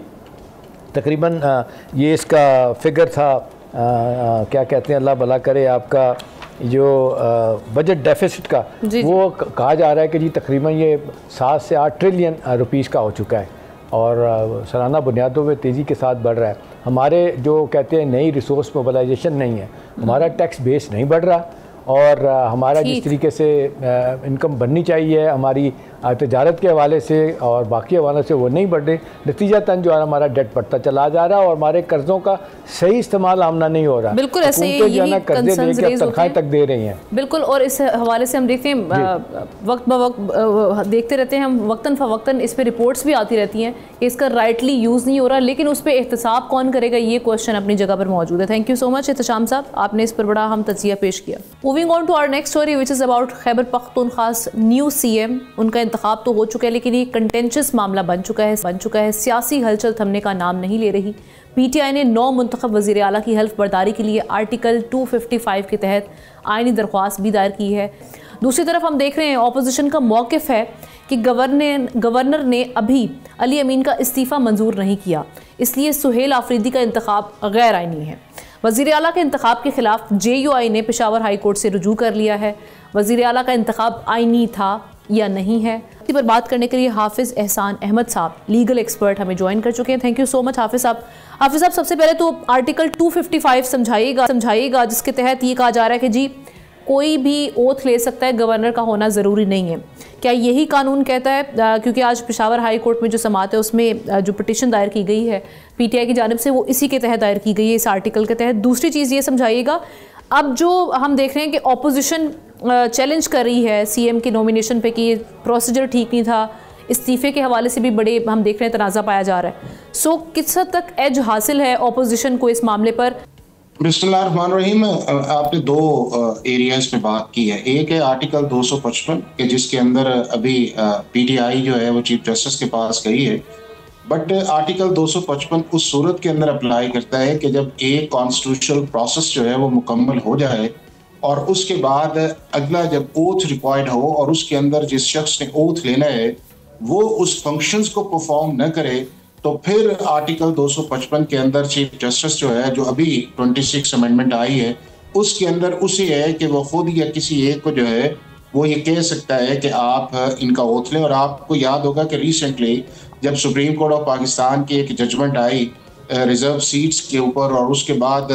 तकरीबन ये इसका फिगर था क्या कहते हैं, अल्लाह भला करे, आपका जो बजट डेफिसिट का वो कहा जा रहा है कि जी तकरीबन ये 7 से 8 ट्रिलियन रुपीस का हो चुका है, और सालाना बुनियादों में तेज़ी के साथ बढ़ रहा है। हमारे जो कहते हैं नई रिसोर्स मोबिलाइजेशन नहीं है, हमारा टैक्स बेस नहीं बढ़ रहा, और हमारा जिस तरीके से इनकम बननी चाहिए हमारी तजारत के हवाले से और बाकी हवाले से वो नहीं बढ़ रही। नतीजतन जो है हमारा डेट बढ़ता चला जा रहा है और हमारे कर्ज़ों का सही इस्तेमाल आमना नहीं हो रहा। बिल्कुल ऐसे यही कंसर्न्स रेज़ होते हैं, तक दे रही हैं। बिल्कुल, और इस हवाले से हम देखते हैं वक्त ब वक्त देखते रहते हैं हम, वक्तन फ़वक्तन इस पर रिपोर्ट्स भी आती रहती हैं कि इसका राइटली यूज़ नहीं हो रहा, लेकिन उस पर एहतसाब कौन करेगा, ये क्वेश्चन अपनी जगह पर मौजूद है। Thank you so much Ehtesham साहब, आपने इस पर बड़ा हम तजिया पेश किया। Moving on to our next story which is about Khyber Pakhtunkhwa's new CM। उनका इंतखाब तो हो चुका है, लेकिन ये कंटेंशियस मामला बन चुका है। सियासी हलचल थमने का नाम नहीं ले रही। PTI ने 9 मुंतखब वज़ीर आला की हल्फ बर्दारी के लिए आर्टिकल 255 के तहत आइनी दरख्वास्त भी दायर की है। दूसरी तरफ हम देख रहे हैं ऑपोजिशन का मौक़िफ़ है कि गवर्नर ने अभी अली अमीन का इस्तीफ़ा मंजूर नहीं किया, इसलिए सुहेल आफरीदी का इंतखाब गैर आइनी है। वज़ीर आला के इंतखाब के खिलाफ JUI ने पेशावर हाई कोर्ट से रुजू कर लिया है। वज़ीर आला का इंतखाब आइनी था या नहीं है, इस पर बात करने के लिए हाफिज़ एहसान अहमद साहब लीगल एक्सपर्ट हमें ज्वाइन कर चुके हैं। थैंक यू सो मच हाफिज़ साहब। हाफिज़ साहब, सबसे पहले तो आर्टिकल 255 समझाइएगा जिसके तहत ये कहा जा रहा है कि जी कोई भी ओथ ले सकता है, गवर्नर का होना ज़रूरी नहीं है। क्या यही कानून कहता है? क्योंकि आज पेशावर हाई कोर्ट में जो समाअत है उसमें जो पिटिशन दायर की गई है PTI की जानिब से, वो इसी के तहत दायर की गई है, इस आर्टिकल के तहत। दूसरी चीज़ ये समझाइएगा, अब जो हम देख रहे हैं कि ऑपोजिशन चैलेंज कर रही है CM की नॉमिनेशन पे कि प्रोसीजर ठीक नहीं था, इस्तीफ़े के हवाले से भी बड़े हम देख रहे हैं तनाज़ा पाया जा रहा है। सो किस हद तक एज हासिल है ऑपोजिशन को इस मामले पर? बिस्मिल्लाहिर्रहमानिर्रहीम, आपने 2 एरियाज में बात की है। एक है आर्टिकल 255 के जिसके अंदर अभी PTI जो है वो चीफ जस्टिस के पास गई है, बट आर्टिकल 255 उस सूरत के अंदर अप्लाई करता है कि जब एक कॉन्स्टिट्यूशनल प्रोसेस जो है वो मुकम्मल हो जाए और उसके बाद अगला जब ओथ रिक्वायर्ड हो और उसके अंदर जिस शख्स ने ओथ लेना है वो उस फंक्शंस को परफॉर्म न करे, तो फिर आर्टिकल 255 के अंदर चीफ जस्टिस जो है, जो अभी 26 अमेंडमेंट आई है, उसके अंदर उसे है कि वो खुद या किसी एक को जो है वो ये कह सकता है कि आप इनका ओथ लें। और आपको याद होगा कि रिसेंटली जब सुप्रीम कोर्ट ऑफ पाकिस्तान की एक जजमेंट आई रिजर्व सीट्स के ऊपर, और उसके बाद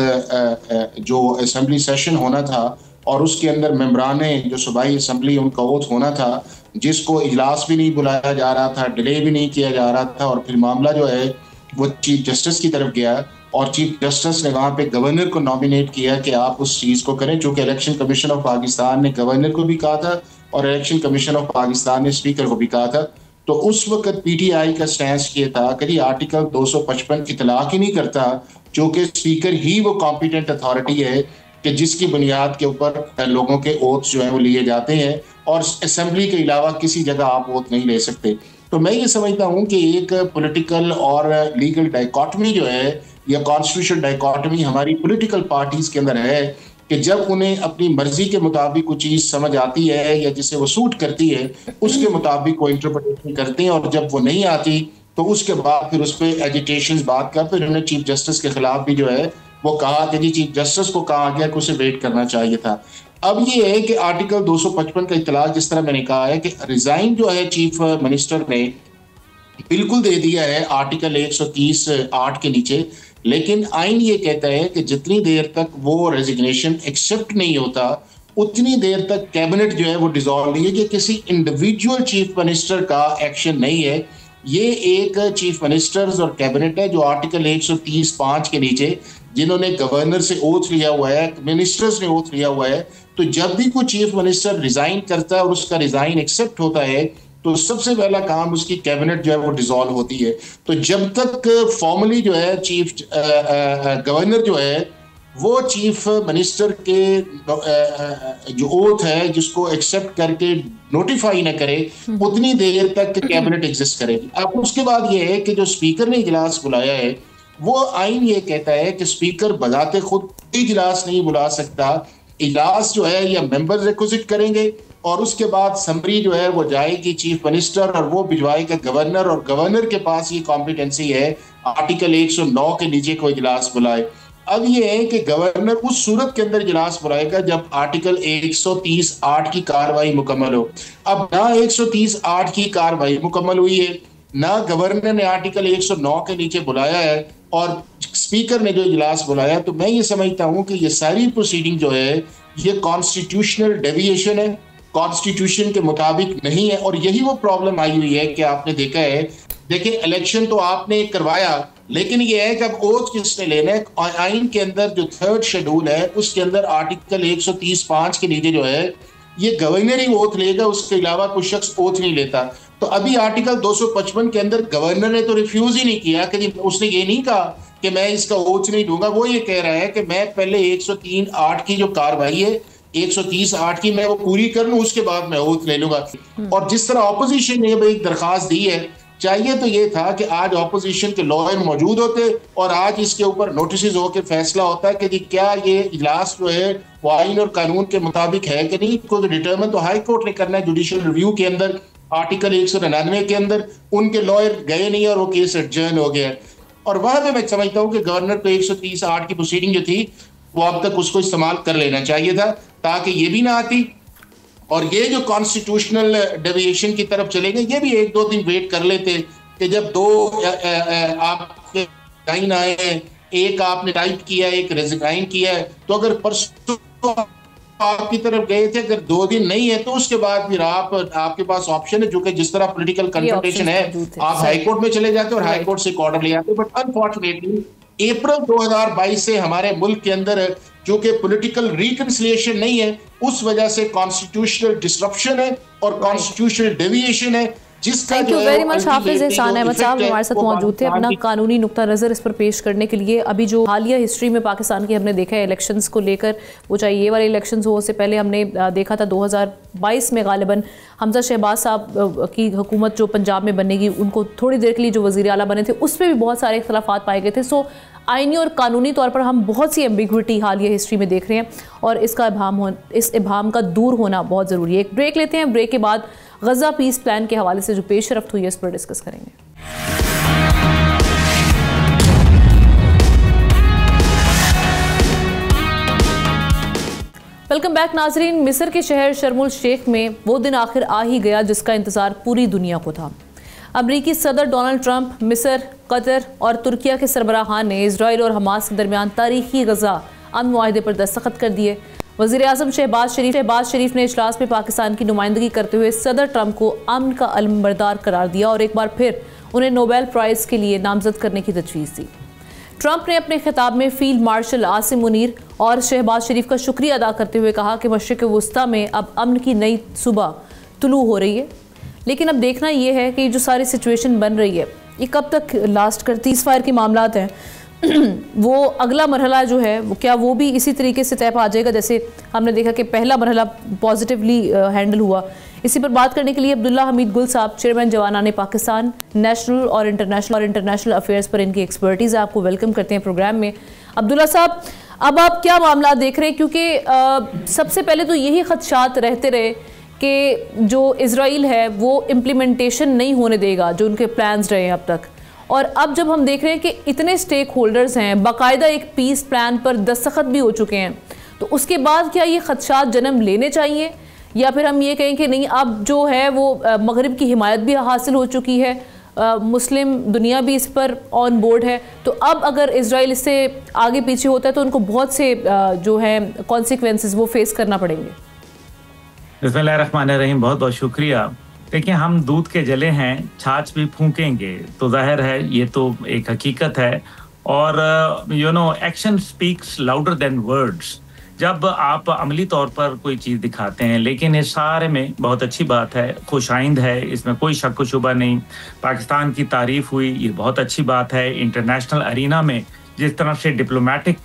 जो असेंबली सेशन होना था और उसके अंदर मेंबराने जो सूबाई असेंबली उनका ओथ होना था, जिसको इजलास भी नहीं बुलाया जा रहा था, डिले भी नहीं किया जा रहा था, और फिर मामला जो है वो चीफ जस्टिस की तरफ गया और चीफ जस्टिस ने वहाँ पे गवर्नर को नॉमिनेट किया कि आप उस चीज़ को करें, चूँकि इलेक्शन कमीशन ऑफ पाकिस्तान ने गवर्नर को भी कहा था और इलेक्शन कमीशन ऑफ पाकिस्तान ने स्पीकर को भी कहा था। तो उस वक्त पीटीआई का स्टैंस ये था कि आर्टिकल 255 इतलाक ही नहीं करता, चूंकि स्पीकर ही वो कॉम्पिटेंट अथॉरिटी है कि जिसकी बुनियाद के ऊपर लोगों के ओथ जो है वो लिए जाते हैं, और असेंबली के अलावा किसी जगह आप ओथ नहीं ले सकते। तो मैं ये समझता हूँ कि एक पॉलिटिकल और लीगल डाइकॉटमी जो है, या कॉन्स्टिट्यूशन डाइकॉटमी हमारी पॉलिटिकल पार्टीज के अंदर है कि जब उन्हें अपनी मर्जी के मुताबिक कोई चीज समझ आती है या जिसे वो सूट करती है उसके मुताबिक वो इंटरप्रिटेशन करते हैं, और जब वो नहीं आती तो उसके बाद फिर उस पर एजिटेशन बात करते। उन्होंने चीफ जस्टिस के खिलाफ भी जो है वो कहा कि जी चीफ जस्टिस को कहा गया कि उसे वेट करना चाहिए था। अब ये है कि आर्टिकल 255 का इतलाक, जिस तरह मैंने कहा है कि रिजाइन जो है चीफ मिनिस्टर ने बिल्कुल दे दिया है आर्टिकल 130(8) के नीचे, लेकिन आइन ये कहता है कि जितनी देर तक वो रेजिग्नेशन एक्सेप्ट नहीं होता उतनी देर तक कैबिनेट जो है वो डिसॉल्व नहीं है। ये किसी इंडिविजुअल चीफ मिनिस्टर का एक्शन नहीं है, ये एक चीफ मिनिस्टर्स और कैबिनेट है जो आर्टिकल 130(5) के नीचे, जिन्होंने गवर्नर से ओथ लिया हुआ है, मिनिस्टर्स ने ओथ लिया हुआ है, तो जब भी कोई चीफ मिनिस्टर रिजाइन करता है और उसका रिजाइन एक्सेप्ट होता है तो सबसे पहला काम उसकी कैबिनेट जो है वो डिसॉल्व होती है। तो जब तक फॉर्मली जो है चीफ गवर्नर जो है वो चीफ मिनिस्टर के जो ओथ है जिसको एक्सेप्ट करके नोटिफाई ना करे उतनी देर तक कैबिनेट एग्जिस्ट करेगी। अब उसके बाद ये है कि जो स्पीकर ने इजलास बुलाया है वो आइन ये कहता है कि स्पीकर बजाते खुद इजलास नहीं बुला सकता, इजलास जो है या मेंबर रिक्विजिट करेंगे और उसके बाद समरी जो है वो जाएगी चीफ मिनिस्टर और वो भिजवाएगा गवर्नर, और गवर्नर के पास ये कॉम्पिटेंसी है आर्टिकल 109 के नीचे कोई इजलास बुलाए। अब ये है कि गवर्नर उस सूरत के अंदर इजलास बुलाएगा जब आर्टिकल 130(8) की कार्रवाई मुकम्मल हो। अब ना 130(8) की कार्रवाई मुकम्मल हुई है, ना गवर्नर ने आर्टिकल 109 के नीचे बुलाया है और स्पीकर ने जो इजलास बुलाया, तो मैं ये समझता हूँ कि ये सारी प्रोसीडिंग जो है ये कॉन्स्टिट्यूशनल डेविएशन है, कॉन्स्टिट्यूशन के मुताबिक नहीं है। और यही वो प्रॉब्लम आई हुई है कि आपने देखा है, देखिए इलेक्शन तो आपने करवाया, लेकिन ये है कि अब ओथ किसने लेना है। आइन के अंदर जो 3rd शेड्यूल है उसके अंदर आर्टिकल 130(5) के नीचे जो है ये गवर्नर ही ओथ लेगा, उसके अलावा कोई शख्स ओथ नहीं लेता। तो अभी आर्टिकल 255 के अंदर गवर्नर ने तो रिफ्यूज ही नहीं किया कि उसने ये नहीं कहा कि मैं इसका ओथ नहीं दूंगा, वो ये कह रहा है कि मैं पहले 103(8) की जो कार्रवाई है 130(8) की मैं वो पूरी कर लूं, उसके बाद मैं ओथ ले लूंगा। और जिस तरह ऑपोजिशन ने एक दरखास्त दी है, चाहिए तो ये था कि आज ऑपोजिशन के लॉयर मौजूद होते और आज इसके ऊपर नोटिस होकर फैसला होता है कि क्या ये इजलास जो है वो आइन और कानून के मुताबिक है कि नहीं। को डिटरमिन तो हाई कोर्ट ने करना है जुडिशियल रिव्यू के अंदर, आर्टिकल 199 के अंदर उनके लॉयर गए नहीं और वो केस एडजर्न हो गया। और वहां पे मैं समझता हूँ कि गवर्नर को 130(8) की प्रोसीडिंग जो थी वो अब तक उसको इस्तेमाल कर लेना चाहिए था ताकि ये भी ना आती, और ये जो कॉन्स्टिट्यूशनल डेविएशन की तरफ चलेंगे ये भी 1-2 दिन वेट कर लेते कि जब 2 आपके टाइम आए, एक आपने टाइप किया एक रिजाइन किया है, तो अगर परसों आपकी तरफ गए थे, अगर 2 दिन नहीं है तो उसके बाद फिर आपके पास ऑप्शन है, जो कि जिस तरह पॉलिटिकल कन्फ्रंटेशन है आप हाईकोर्ट में चले जाते और हाईकोर्ट से एक ऑर्डर ले आते। बट अनफॉर्चुनेटली अप्रैल 2022 से हमारे मुल्क के अंदर जो कि पॉलिटिकल रिकंसिलिएशन नहीं है, उस वजह से कॉन्स्टिट्यूशनल डिसरप्शन है और कॉन्स्टिट्यूशनल डेविएशन है, जिसका थैंक यू वेरी मच हाफिज एहसान अहमद साहब हमारे साथ मौजूद थे अपना कानूनी नुक्ता नज़र इस पर पेश करने के लिए। अभी जो हालिया हिस्ट्री में पाकिस्तान की हमने देखा है इलेक्शंस को लेकर, वो चाहे ये वाले इलेक्शंस हो, उससे पहले हमने देखा था 2022 में गालिबन हमजा शहबाज साहब की हुकूमत जो पंजाब में बनेगी, उनको थोड़ी देर के लिए जो वज़ीर आला बने थे उसमें भी बहुत सारे इख्तलाफात पाए गए थे। सो आइनी और कानूनी तौर पर हम बहुत सी एम्बिग्विटी हालिया हिस्ट्री में देख रहे हैं और इस इबाम का दूर होना बहुत ज़रूरी है। एक ब्रेक लेते हैं, ब्रेक के बाद गजा पीस प्लान के हवाले से जो पेशरफ्त हुई है इस पर डिस्कस करेंगे। वेलकम बैक नाजरीन। मिस्र के शहर शर्मुल शेख में वो दिन आखिर आ ही गया जिसका इंतजार पूरी दुनिया को था। अमरीकी सदर डोनाल्ड ट्रंप, मिस्र, कतर और तुर्किया के सरबराहान ने इजराइल और हमास के दरमियान तारीखी गजा अमन मुआहदे पर दस्तखत कर दिए। वज़ीर आज़म शहबाज शरीफ ने इजलास में पाकिस्तान की नुमाइंदगी करते हुए सदर ट्रंप को अमन का अलमबरदार करार दिया और एक बार फिर उन्हें नोबेल प्राइज़ के लिए नामजद करने की तजवीज़ दी। ट्रंप ने अपने खिताब में फील्ड मार्शल आसिम मुनीर और शहबाज शरीफ का शुक्रिया अदा करते हुए कहा कि मशरिक़ वुस्ता में अब अमन की नई सुबह तुलू हो रही है। लेकिन अब देखना ये है कि जो सारी सिचुएशन बन रही है ये कब तक लास्ट करती, सीज़फायर के मामलात हैं वो अगला मरहला जो है वो क्या वो भी इसी तरीके से तय पा जाएगा जैसे हमने देखा कि पहला मरहला पॉजिटिवली हैंडल हुआ। इसी पर बात करने के लिए अब्दुल्ला हमीद गुल साहब, चेयरमैन जवानाने पाकिस्तान, नेशनल और इंटरनेशनल अफेयर्स पर इनकी एक्सपर्टीज़ है, आपको वेलकम करते हैं प्रोग्राम में। अब्दुल्ला साहब, अब आप क्या मामला देख रहे हैं, क्योंकि सबसे पहले तो यही खदशात रहते रहे कि जो इजराइल है वो इम्प्लीमेंटेशन नहीं होने देगा जो उनके प्लान्स रहे हैं अब तक, और अब जब हम देख रहे हैं कि इतने स्टेक होल्डर्स हैं, बाकायदा एक पीस प्लान पर दस्तखत भी हो चुके हैं, तो उसके बाद क्या ये खदशात जन्म लेने चाहिए, या फिर हम ये कहें कि नहीं अब जो है वो मगरिब की हिमायत भी हासिल हो चुकी है, मुस्लिम दुनिया भी इस पर ऑन बोर्ड है, तो अब अगर इजराइल इससे आगे पीछे होता है तो उनको बहुत से जो है कॉन्सिक्वेंसेस वो फेस करना पड़ेंगे। बिस्मिल्लाहिर्रहमानिर्रहीम, बहुत बहुत शुक्रिया। देखिए, हम दूध के जले हैं, छाछ भी फूंकेंगे, तो जाहिर है ये तो एक हकीकत है। और action speaks louder than words. जब आप अमली तौर पर कोई चीज़ दिखाते हैं, लेकिन इस सारे में बहुत अच्छी बात है, खुशाइंद है, इसमें कोई शक व शुबा नहीं। पाकिस्तान की तारीफ हुई, ये बहुत अच्छी बात है। इंटरनेशनल अरीना में जिस तरह से डिप्लोमेटिक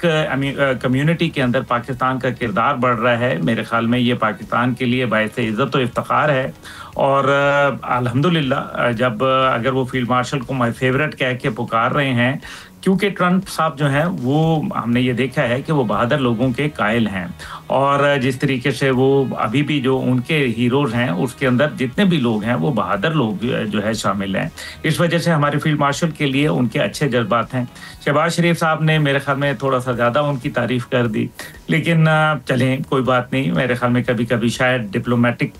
कम्युनिटी के अंदर पाकिस्तान का किरदार बढ़ रहा है, मेरे ख्याल में ये पाकिस्तान के लिए बायस इज़्ज़त व इफ्तिखार है। और अल्हम्दुलिल्लाह, जब अगर वो फील्ड मार्शल को माय फेवरेट कह के पुकार रहे हैं, क्योंकि ट्रंप साहब जो हैं वो हमने ये देखा है कि वो बहादुर लोगों के कायल हैं, और जिस तरीके से वो अभी भी जो उनके हीरोज़ हैं उसके अंदर जितने भी लोग हैं वो बहादुर लोग जो है शामिल हैं। इस वजह से हमारे फील्ड मार्शल के लिए उनके अच्छे जज्बात हैं। शहबाज शरीफ साहब ने मेरे ख्याल में थोड़ा सा ज़्यादा उनकी तारीफ़ कर दी, लेकिन चलें कोई बात नहीं। मेरे ख्याल में कभी कभी शायद डिप्लोमेटिक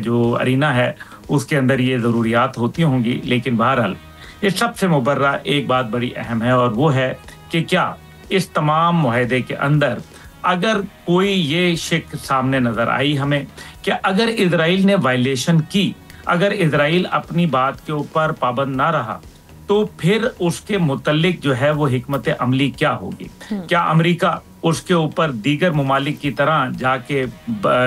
जो अरीना है उसके अंदर ये ज़रूरियात होती होंगी, लेकिन बहरहाल ये सबसे मुबर्रा एक बात बड़ी अहम है, और वो है कि क्या इस तमाम मुआहदे के अंदर अगर कोई ये शिक सामने नज़र आई हमें कि अगर इजराइल ने वायलेशन की, अगर इजराइल अपनी बात के ऊपर पाबंद ना रहा, तो फिर उसके मुतल्लिक जो है वो हिकमत अमली क्या होगी? क्या अमेरिका उसके ऊपर दीगर ममालिक की तरह जाके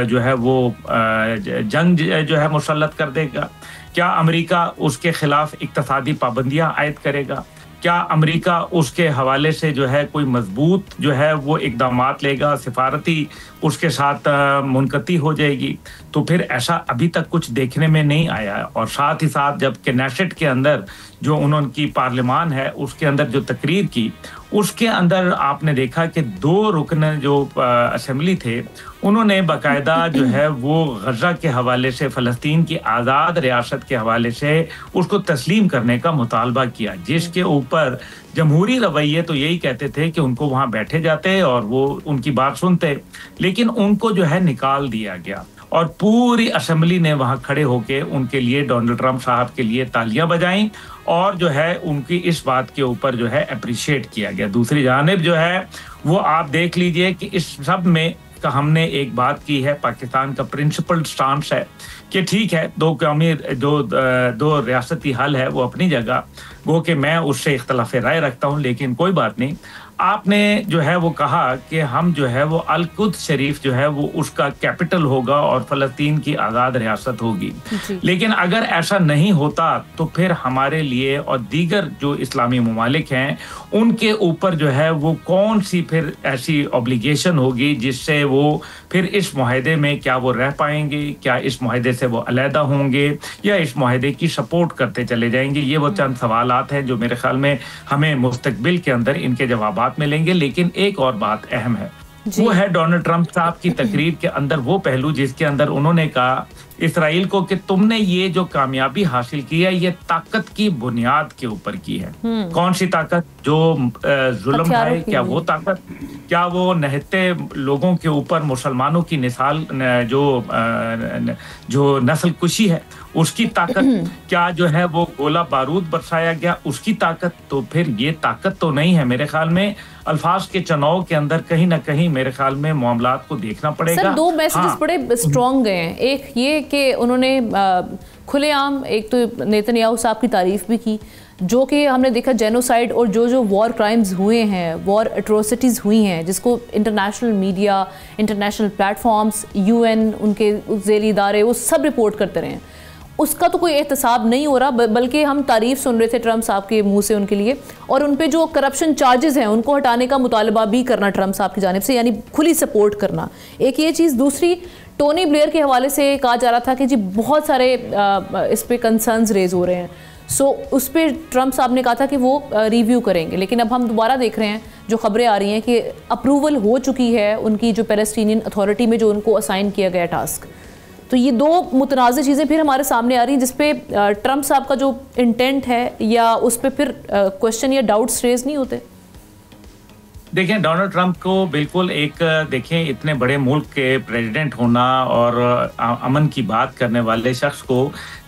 जो है वो जंग जो है मुसल्लत कर देगा? क्या अमेरिका उसके खिलाफ इक्तसादी पाबंदियां आयद करेगा? क्या अमेरिका उसके हवाले से जो है कोई मजबूत जो है वो इकदामात लेगा, सिफारती उसके साथ मुनकती हो जाएगी? तो फिर ऐसा अभी तक कुछ देखने में नहीं आया। और साथ ही साथ जब कैनेसेट के अंदर जो उनकी पार्लियामान है उसके अंदर जो तकरीर की, उसके अंदर आपने देखा कि 2 रुकन जो असेंबली थे उन्होंने बाकायदा जो है वो गजा के हवाले से, फ़लस्तीन की आज़ाद रियासत के हवाले से उसको तस्लीम करने का मुतालबा किया, जिसके ऊपर जमहूरी रवैये तो यही कहते थे कि उनको वहाँ बैठे जाते और वो उनकी बात सुनते, लेकिन उनको जो है निकाल दिया गया और पूरी असेंबली ने वहाँ खड़े होके उनके लिए, डोनाल्ड ट्रंप साहब के लिए तालियां बजाईं और जो है उनकी इस बात के ऊपर जो है अप्रिशिएट किया गया। दूसरी जानिब जो है वो आप देख लीजिए कि इस सब में का हमने एक बात की है, पाकिस्तान का प्रिंसिपल स्टांस है कि ठीक है, 2 कौमी दो रियासती हल है वो अपनी जगह, वो कि मैं उससे इख्तलाफ राय रखता हूँ, लेकिन कोई बात नहीं। आपने जो है वो कहा कि हम जो है वो अल-कुद्स शरीफ जो है वो उसका कैपिटल होगा और फ़लस्तीन की आज़ाद रियासत होगी, लेकिन अगर ऐसा नहीं होता तो फिर हमारे लिए और दीगर जो इस्लामी ममालिक हैं उनके ऊपर जो है वो कौन सी फिर ऐसी ऑब्लिगेशन होगी जिससे वो फिर इस मुआहदे में क्या वो रह पाएंगे, क्या इस मुआहदे से वो अलहदा होंगे या इस मुआहदे की सपोर्ट करते चले जाएंगे? ये वो चंद सवालात हैं जो मेरे ख्याल में हमें मुस्तकबिल के अंदर इनके जवाब मिलेंगे। लेकिन एक और बात अहम है, वो है डोनाल्ड ट्रंप साहब की तकरीर के अंदर वो पहलू जिसके अंदर उन्होंने कहा इसराइल को कि तुमने ये जो कामयाबी हासिल की है ये ताकत की बुनियाद के ऊपर की है। कौन सी ताकत? जो जुल्म है, क्या वो ताकत? क्या वो नहते लोगों के ऊपर मुसलमानों की मिसाल जो नस्ल कुशी है उसकी ताकत? क्या जो है वो गोला बारूद बरसाया गया उसकी ताकत? तो फिर ये ताकत तो नहीं है। मेरे ख्याल में अल्फाज के चुनाव के अंदर कहीं ना कहीं मेरे ख्याल में मामलात को देखना पड़ेगा। सर, 2 मैसेजेस बड़े स्ट्रॉन्ग गए हैं। एक ये कि उन्होंने खुलेआम एक तो नेतन्याहू साहब की तारीफ भी की, जो कि हमने देखा जेनोसाइड और जो वॉर क्राइम्स हुए हैं, वॉर एट्रोसिटीज़ हुई हैं, जिसको international media, international platforms, UN, उनके ज़ेली इदारे वो सब रिपोर्ट करते रहे हैं। उसका तो कोई एहतसाब नहीं हो रहा, बल्कि हम तारीफ सुन रहे थे ट्रम्प साहब के मुंह से उनके लिए, और उन पे जो करप्शन चार्जेस हैं उनको हटाने का मुतालबा भी करना ट्रम्प साहब की जानिब से, यानी खुली सपोर्ट करना। एक ये चीज़। दूसरी, टोनी ब्लेयर के हवाले से कहा जा रहा था कि जी बहुत सारे इस पे कंसर्न्स रेज हो रहे हैं, सो उस पर ट्रम्प साहब ने कहा था कि वो रिव्यू करेंगे। लेकिन अब हम दोबारा देख रहे हैं, जो खबरें आ रही हैं कि अप्रूवल हो चुकी है उनकी जो पैलेस्टीनियन अथॉरिटी में जो उनको असाइन किया गया टास्क। तो ये दो मुतनाज़ चीज़ें फिर हमारे सामने आ रही हैं, जिसपे ट्रम्प साहब का जो इंटेंट है या उस पर फिर क्वेश्चन या डाउट्स रेज नहीं होते। देखें, डोनाल्ड ट्रंप को बिल्कुल देखें इतने बड़े मुल्क के प्रेसिडेंट होना और अमन की बात करने वाले शख्स को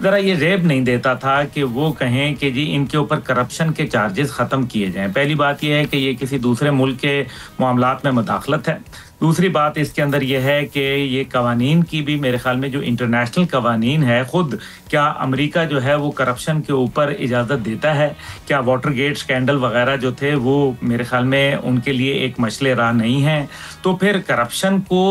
ज़रा ये रेब नहीं देता था कि वो कहें कि जी इनके ऊपर करप्शन के चार्जेस ख़त्म किए जाएं। पहली बात यह है कि ये किसी दूसरे मुल्क के मामलात में मुदाखलत है। दूसरी बात इसके अंदर यह है कि ये कवानीन की भी, मेरे ख्याल में जो इंटरनेशनल कवानीन है, खुद क्या अमेरिका जो है वो करप्शन के ऊपर इजाज़त देता है? क्या वाटर गेट स्कैंडल वगैरह जो थे वो मेरे ख्याल में उनके लिए एक मसले राह नहीं है। तो फिर करप्शन को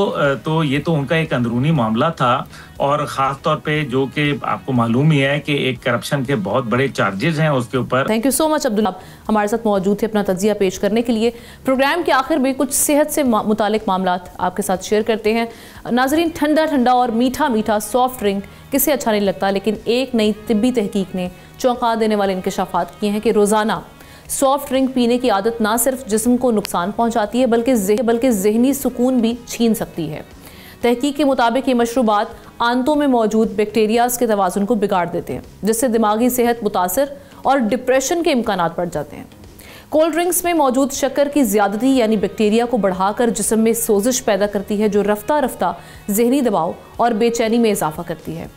तो ये तो उनका एक अंदरूनी मामला था, और ख़ास तौर पे जो कि आपको मालूम ही है कि एक करप्शन के बहुत बड़े चार्जेस हैं उसके ऊपर। Thank you so much Abdullah, हमारे साथ मौजूद थे अपना तज्जिया पेश करने के लिए। प्रोग्राम के आखिर में कुछ सेहत से मुतालिक मामलात आपके साथ शेयर करते हैं। नाजरीन, ठंडा ठंडा और मीठा मीठा सॉफ्ट ड्रिंक किसे अच्छा नहीं लगता, लेकिन एक नई तिब्बी तहकीक ने चौंका देने वाले इंकशाफात किए हैं कि रोज़ाना सॉफ्ट ड्रिंक पीने की आदत ना सिर्फ जिस्म को नुकसान पहुंचाती है बल्कि ज़हनी सुकून भी छीन सकती है। तहकीक के मुताबिक ये मशरूबात आंतों में मौजूद बैक्टीरियाज के तवाज़ुन को बिगाड़ देते हैं, जिससे दिमागी सेहत मुतासर और डिप्रेशन के इम्कानात बढ़ जाते हैं। कोल्ड ड्रिंक्स में मौजूद शक्कर की ज़्यादती यानी बैक्टीरिया को बढ़ाकर जिस्म में सोजिश पैदा करती है, जो रफ्ता रफ्ता ज़हनी दबाव और बेचैनी में इजाफा करती है।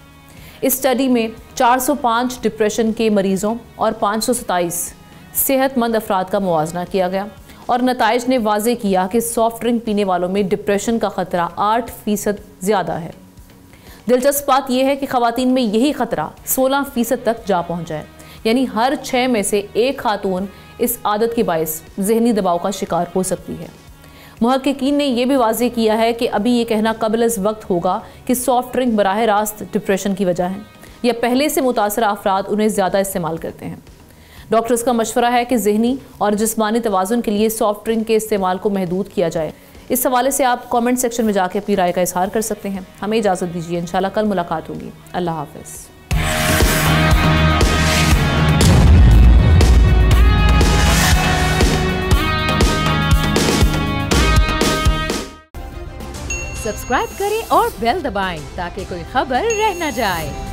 इस स्टडी में 405 डिप्रेशन के मरीज़ों और 527 सेहतमंद अफराद का मुआजना किया गया, और नताइज ने वाज़े किया कि सॉफ्ट ड्रिंक पीने वालों में डिप्रेशन का ख़तरा 8% ज़्यादा है। दिलचस्प बात यह है कि ख़वातीन में यही ख़तरा 16% तक जा पहुँचा है, यानी हर 6 में से 1 खातून इस आदत के बायस ज़हनी दबाव का शिकार हो सकती है। मुहक्किकीन ने यह भी वाज़े किया है कि अभी ये कहना कबल अज़ वक्त होगा कि सॉफ्ट ड्रिंक बराह रास्त डिप्रेशन की वजह है या पहले से मुतासरा अफराद उन्हें ज़्यादा इस्तेमाल करते हैं। डॉक्टर्स का मशवरा है कि ज़हनी और जिस्मानी तवाज़ुन के लिए सॉफ्ट ड्रिंक के इस्तेमाल को महदूद किया जाए। इस हवाले से आप कमेंट सेक्शन में जाके अपनी राय का इजहार कर सकते हैं। हमें इजाज़त दीजिए, इंशाल्लाह कल मुलाकात होगी। अल्लाह हाफ़िज़। सब्सक्राइब करें और बेल दबाएं ताकि कोई खबर रह न जाए।